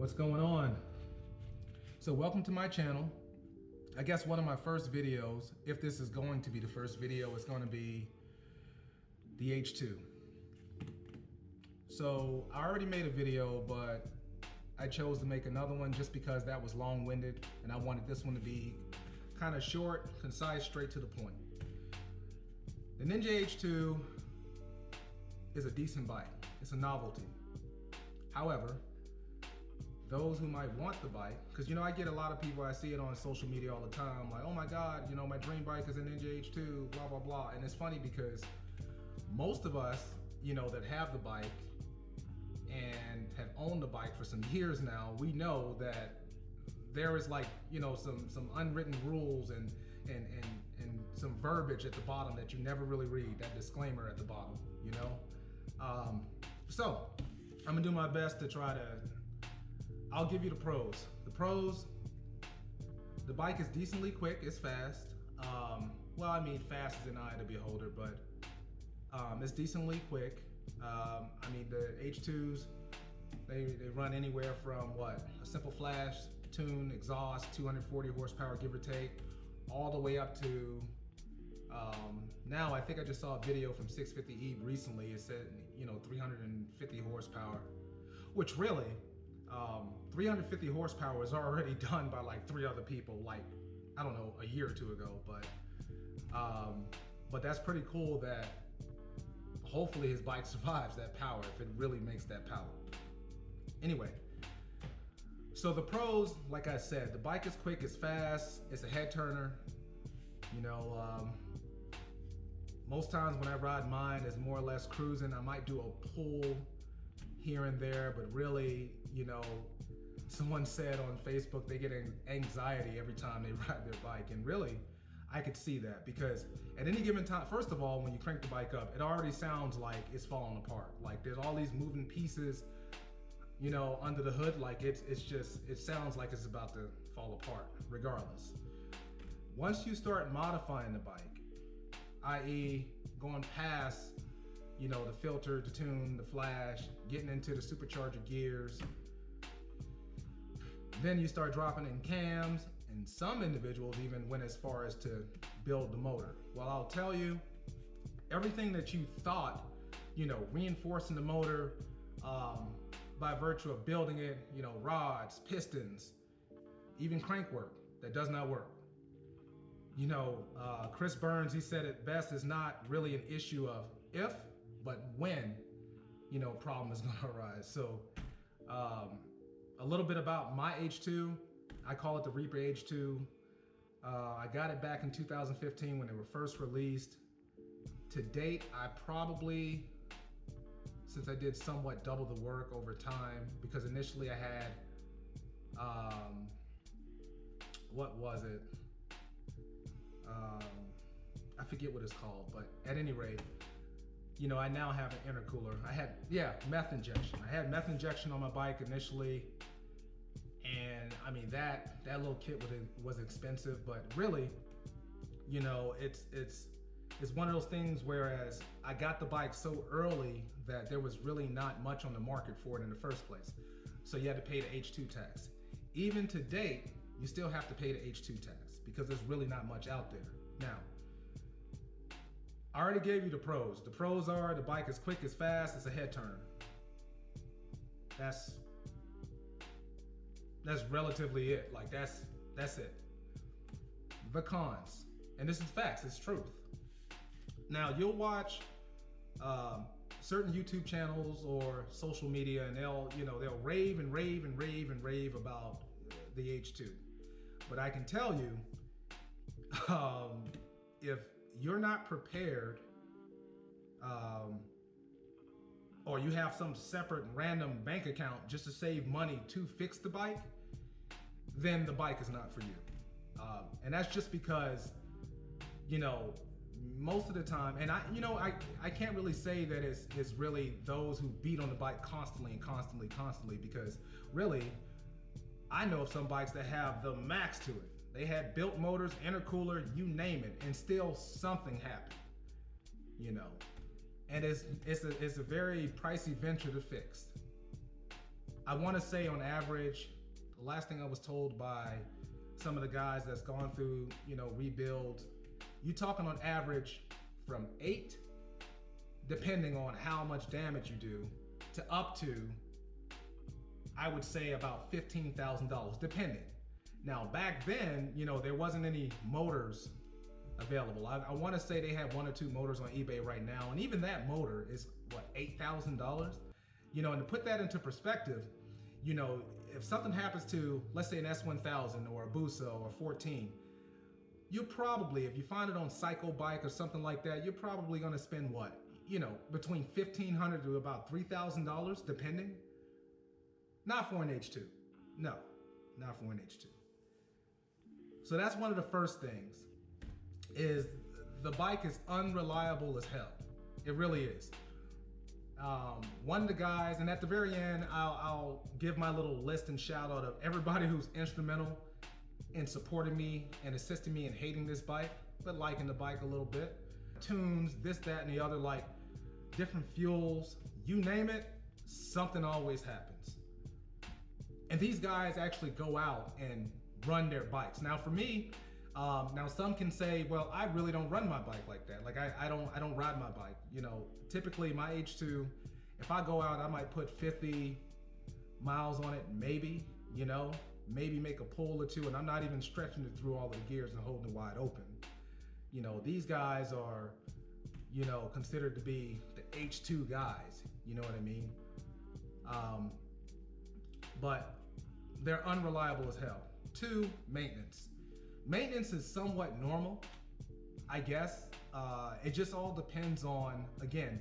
What's going on? So welcome to my channel. I guess one of my first videos, if this is going to be the first video, is going to be the H2. So I already made a video, but I chose to make another one just because that was long-winded and I wanted this one to be kind of short, concise, straight to the point. The Ninja H2 is a decent bike. It's a novelty. However, those who might want the bike, because I get a lot of people, I see it on social media all the time, like, oh my God, my dream bike is a Ninja H2, blah, blah, blah. And it's funny because most of us, that have the bike and have owned the bike for some years now, we know that there is some unwritten rules and some verbiage at the bottom that you never really read, that disclaimer at the bottom, So I'm gonna do my best to try to, I'll give you the pros. The pros, the bike is decently quick, it's fast. Fast is an eye of the beholder, but it's decently quick. The H2's, they run anywhere from a simple flash, tune, exhaust, 240 horsepower, give or take, all the way up to, now I think I just saw a video from 650E recently. It said, 350 horsepower, which really, 350 horsepower is already done by like 3 other people, I don't know, a year or 2 ago, but that's pretty cool that hopefully his bike survives that power if it really makes that power. Anyway, so the pros, like I said, the bike is quick, it's fast, it's a head turner. Most times when I ride mine, it's more or less cruising. I might do a pull here and there, but really, someone said on Facebook they get anxiety every time they ride their bike, and really, I could see that because at any given time, first of all, when you crank the bike up, it already sounds like it's falling apart. Like there's all these moving pieces, under the hood. Like it sounds like it's about to fall apart regardless. Once you start modifying the bike, i.e. going past, the filter, the tune, the flash, getting into the supercharger gears, then you start dropping in cams, and some individuals even went as far as to build the motor. Well, I'll tell you, everything that you thought, reinforcing the motor by virtue of building it, rods, pistons, even crank work, that does not work. Chris Burns, he said it best, is not really an issue of if, but when, problem is gonna arise. So a little bit about my H2, I call it the Reaper H2. I got it back in 2015 when they were first released. To date, I probably, since I did somewhat double the work over time, because initially I had, what was it? I forget what it's called, but at any rate, I now have an intercooler. I had, meth injection. I had meth injection on my bike initially, and that little kit was expensive, but really, it's one of those things, whereas I got the bike so early that there was really not much on the market for it in the first place. So you had to pay the H2 tax. Even to date, you still have to pay the H2 tax because there's really not much out there. Now, I already gave you the pros. The pros are the bike is quick, it's fast, it's a head turner. That's relatively it. Like that's it. The cons, and this is facts, it's truth. Now you'll watch certain YouTube channels or social media, and they'll rave and rave and rave and rave about the H2. But I can tell you, if you're not prepared, or you have some separate random bank account just to save money to fix the bike, then the bike is not for you. And that's just because, most of the time, and I can't really say that it's really those who beat on the bike constantly and constantly, because really, I know of some bikes that have the max to it. They had built motors, intercooler, you name it, and still something happened, And it's a very pricey venture to fix. I want to say on average, the last thing I was told by some of the guys that's gone through, you know, rebuilds, you talking on average from 8, depending on how much damage you do, to up to, I would say about $15,000, depending. Now back then, you know, there wasn't any motors available. I want to say they have 1 or 2 motors on eBay right now, and even that motor is what, $8,000? You know, and to put that into perspective, you know, if something happens to, let's say an S1000 or a Buso or 14, you're probably, if you find it on Psycho Bike or something like that, you're probably going to spend what, you know, between $1,500 to about $3,000, depending. Not for an H2. No, not for an H2. So that's one of the first things, is the bike is unreliable as hell. It really is. One of the guys, and at the very end, I'll give my little list and shout out of everybody who's instrumental in supporting me and assisting me in hating this bike, but liking the bike a little bit. Tunes, this, that, and the other, like different fuels, you name it, something always happens. And these guys actually go out and run their bikes. Now for me, now some can say, well, I really don't run my bike like that. Like I don't ride my bike. You know, typically my H2, if I go out, I might put 50 miles on it, maybe, you know, maybe make a pull or two, and I'm not even stretching it through all of the gears and holding it wide open. You know, these guys are, you know, considered to be the H2 guys, you know what I mean? But they're unreliable as hell. 2, maintenance. Maintenance is somewhat normal, I guess. It just all depends on, again,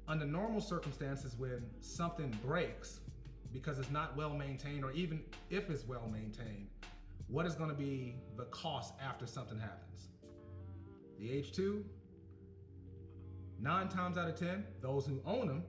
under normal circumstances when something breaks because it's not well maintained, or even if it's well maintained, what is going to be the cost after something happens? The H2, 9 times out of 10, those who own them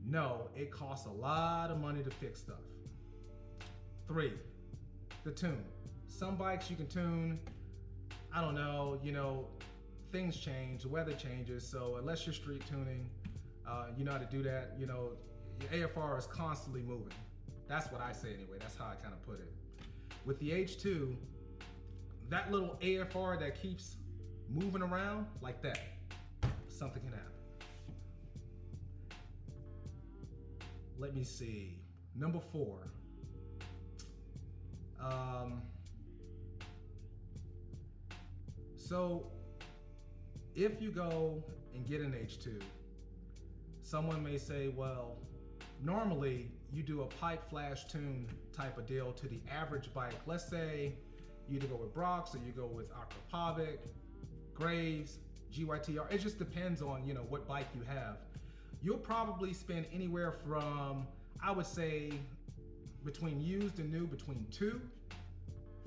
know it costs a lot of money to fix stuff. 3, the tune. Some bikes you can tune, I don't know, you know, things change, the weather changes, so unless you're street tuning, you know how to do that. You know, your AFR is constantly moving. That's what I say anyway, that's how I kind of put it. With the H2, that little AFR that keeps moving around like that, something can happen. Let me see, number 4. So if you go and get an H2, someone may say, well, normally you do a pipe flash tune type of deal to the average bike. Let's say you either go with Brox or you go with Akrapovic, Graves, GYTR. It just depends on, you know, what bike you have. You'll probably spend anywhere from, I would say, between used and new, between $2,000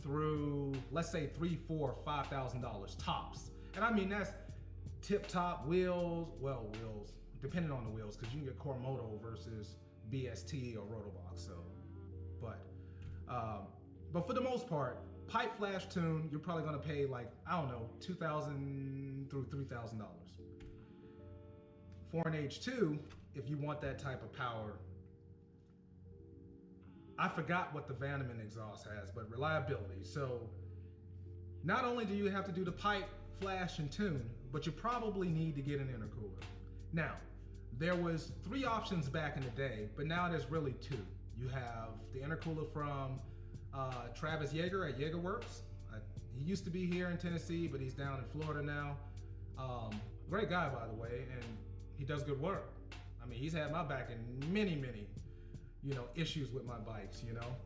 through, let's say, $3,000, $4,000, $5,000 tops. And I mean, that's tip top wheels, well, wheels, depending on the wheels, because you can get Cormoto versus BST or Rotobox. So, but for the most part, pipe flash tune, you're probably gonna pay like, I don't know, $2,000 through $3,000. For an H2, if you want that type of power, I forgot what the Vandeman exhaust has, but reliability. So not only do you have to do the pipe, flash, and tune, but you probably need to get an intercooler. Now, there was 3 options back in the day, but now there's really 2. You have the intercooler from Travis Yeager at Yeagerworks. He used to be here in Tennessee, but he's down in Florida now. Great guy, by the way, and he does good work. I mean, he's had my back in many, you know, issues with my bikes, you know.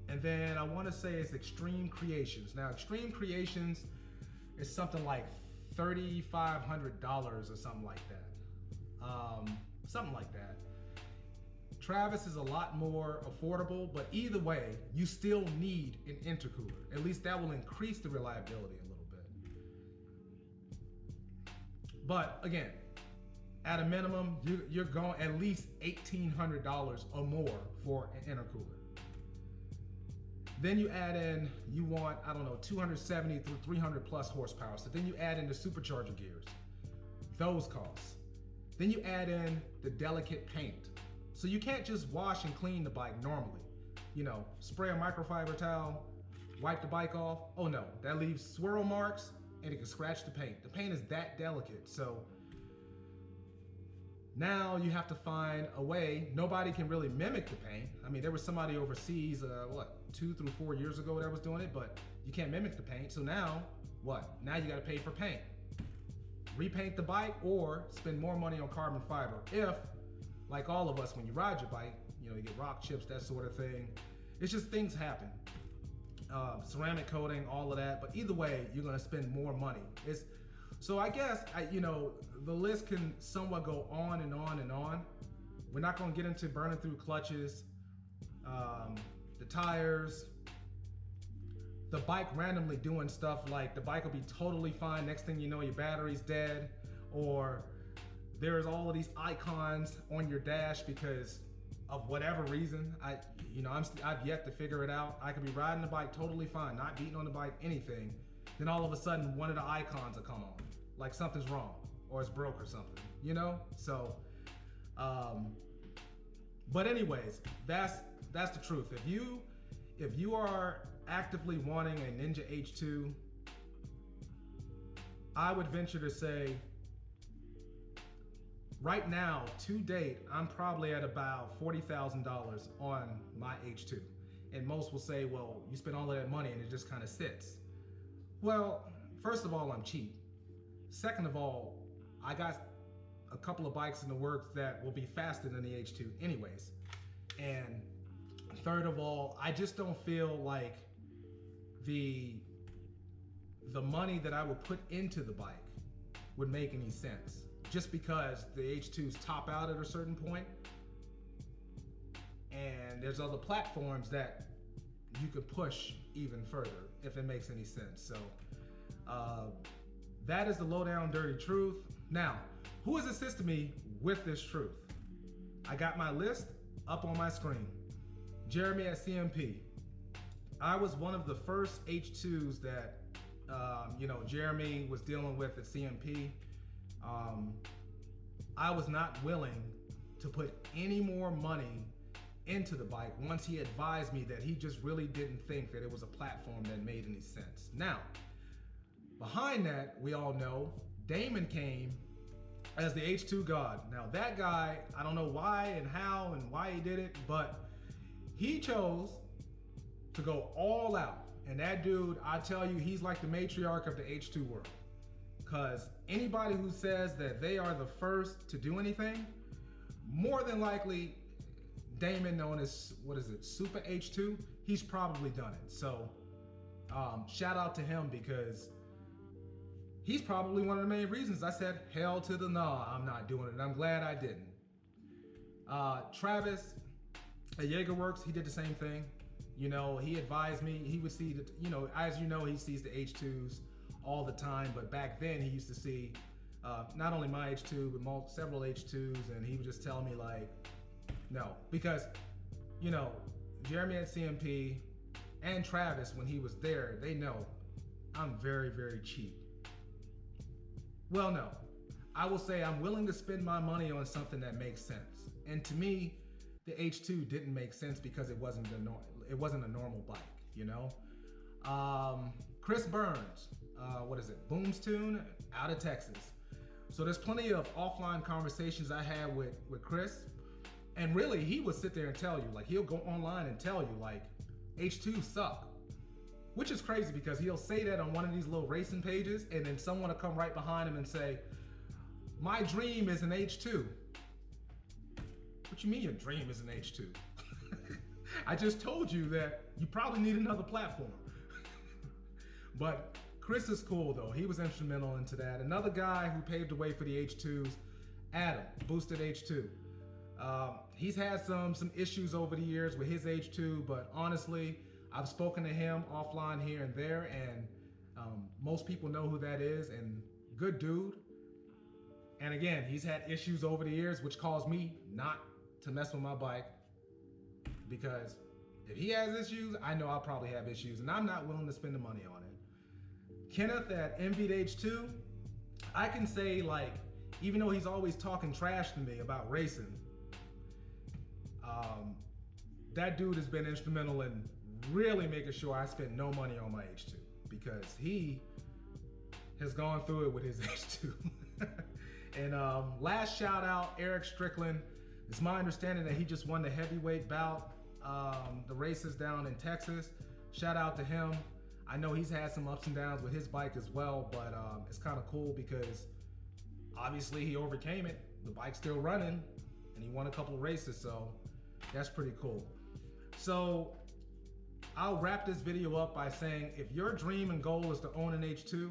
And then I want to say it's Extreme Creations. Now, Extreme Creations is something like $3,500 or something like that. Something like that. Travis is a lot more affordable, but either way, you still need an intercooler. At least that will increase the reliability a little bit. But again, at a minimum, you're going at least $1,800 or more for an intercooler. Then you add in, you want, I don't know, 270 through 300 plus horsepower. So then you add in the supercharger gears, those costs. Then you add in the delicate paint. So you can't just wash and clean the bike normally. You know, spray a microfiber towel, wipe the bike off. Oh no, that leaves swirl marks and it can scratch the paint. The paint is that delicate. So now you have to find a way. Nobody can really mimic the paint. I mean, there was somebody overseas, 2 through 4 years ago that was doing it, but you can't mimic the paint. So now what? Now you got to pay for paint. Repaint the bike or spend more money on carbon fiber. If, like all of us, when you ride your bike, you know, you get rock chips, that sort of thing. It's just things happen. Ceramic coating, all of that. But either way, you're gonna spend more money. So I guess, you know, the list can somewhat go on and on and on. We're not gonna get into burning through clutches, the tires, the bike randomly doing stuff like the bike will be totally fine. Next thing you know, your battery's dead, or there's all of these icons on your dash because of whatever reason. I've yet to figure it out. I could be riding the bike totally fine, not beating on the bike, anything. Then all of a sudden, one of the icons will come on, like something's wrong or it's broke or something, you know? So, but anyways, that's the truth. If you are actively wanting a Ninja H2, I would venture to say, right now, to date, I'm probably at about $40,000 on my H2. And most will say, well, you spent all of that money and it just kind of sits. Well, first of all, I'm cheap. Second of all, I got a couple of bikes in the works that will be faster than the H2 anyways. And third of all, I just don't feel like the money that I would put into the bike would make any sense. Just because the H2's top out at a certain point, and there's other platforms that you could push even further, if it makes any sense. So that is the low down dirty truth. Now, who has assisted me with this truth? I got my list up on my screen. Jeremy at CMP. I was one of the first H2's that Jeremy was dealing with at CMP. I was not willing to put any more money into the bike once he advised me that he just really didn't think that it was a platform that made any sense. Now, behind that, we all know Damon came as the H2 God. Now that guy, I don't know why and how and why he did it, but he chose to go all out. And that dude, I tell you, he's like the matriarch of the H2 world. Because anybody who says that they are the first to do anything, more than likely, Damon, known as, Super H2, he's probably done it. So shout out to him, because he's probably one of the main reasons I said, hell to the no, I'm not doing it. And I'm glad I didn't. Travis at Jaegerworks, he did the same thing. You know, he advised me, he would see that, you know, as you know, he sees the H2's all the time, but back then he used to see not only my H2, but several H2's, and he would just tell me like, no, because, you know, Jeremy at CMP and Travis, when he was there, they know I'm very, very cheap. Well, no, I will say I'm willing to spend my money on something that makes sense. And to me, the H2 didn't make sense because it wasn't a normal bike, you know? Chris Burns, Booms Tune out of Texas. So there's plenty of offline conversations I had with Chris, and really he would sit there and tell you, like, he'll go online and tell you like H2 suck, which is crazy because he'll say that on one of these little racing pages, and then someone will come right behind him and say, my dream is an H2. What you mean your dream is an H2? I just told you that you probably need another platform. But Chris is cool though. He was instrumental into that. Another guy who paved the way for the H2's, Adam, Boosted H2. He's had some issues over the years with his H2, but honestly, I've spoken to him offline here and there, and most people know who that is, and good dude. And again, he's had issues over the years, which caused me not to mess with my bike, because if he has issues, I know I'll probably have issues, and I'm not willing to spend the money on it. Kenneth at Envied H2, I can say, like, even though he's always talking trash to me about racing, That dude has been instrumental in really making sure I spend no money on my H2 because he has gone through it with his H2. And last shout out, Eric Strickland. It's my understanding that he just won the heavyweight bout, the races down in Texas. Shout out to him. I know he's had some ups and downs with his bike as well, but it's kind of cool because obviously he overcame it. The bike's still running and he won a couple of races, so that's pretty cool. So I'll wrap this video up by saying if your dream and goal is to own an H2,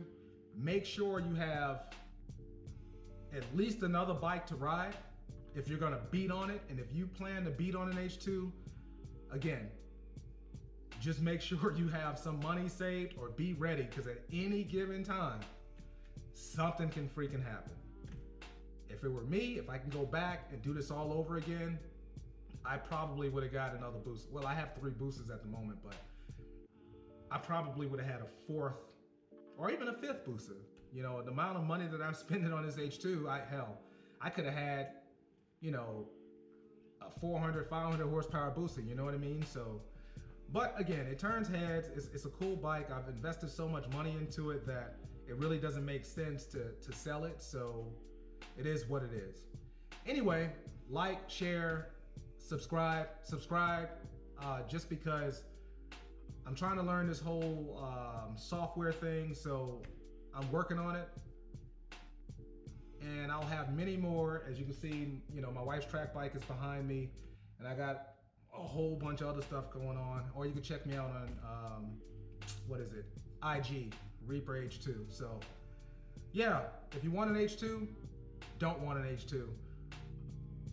make sure you have at least another bike to ride if you're gonna beat on it. And if you plan to beat on an H2, again, just make sure you have some money saved or be ready, because at any given time, something can freaking happen. If it were me, if I can go back and do this all over again, I probably would have got another boost. Well, I have 3 boosters at the moment, but I probably would have had a 4th or even a 5th booster. You know, the amount of money that I'm spending on this H2, I could have had, you know, a 400, 500 horsepower booster, you know what I mean? So, but again, it turns heads. It's a cool bike. I've invested so much money into it that it really doesn't make sense to sell it. So it is what it is. Anyway, like, share, subscribe, just because I'm trying to learn this whole software thing, so I'm working on it, and I'll have many more. As you can see, you know, my wife's track bike is behind me, and I got a whole bunch of other stuff going on. Or you can check me out on what is it, IG, Reaper H2. So yeah, if you want an H2, don't want an H2,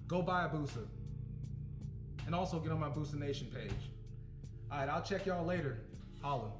go buy a booster. And also get on my Booster Nation page. All right, I'll check y'all later. Holla.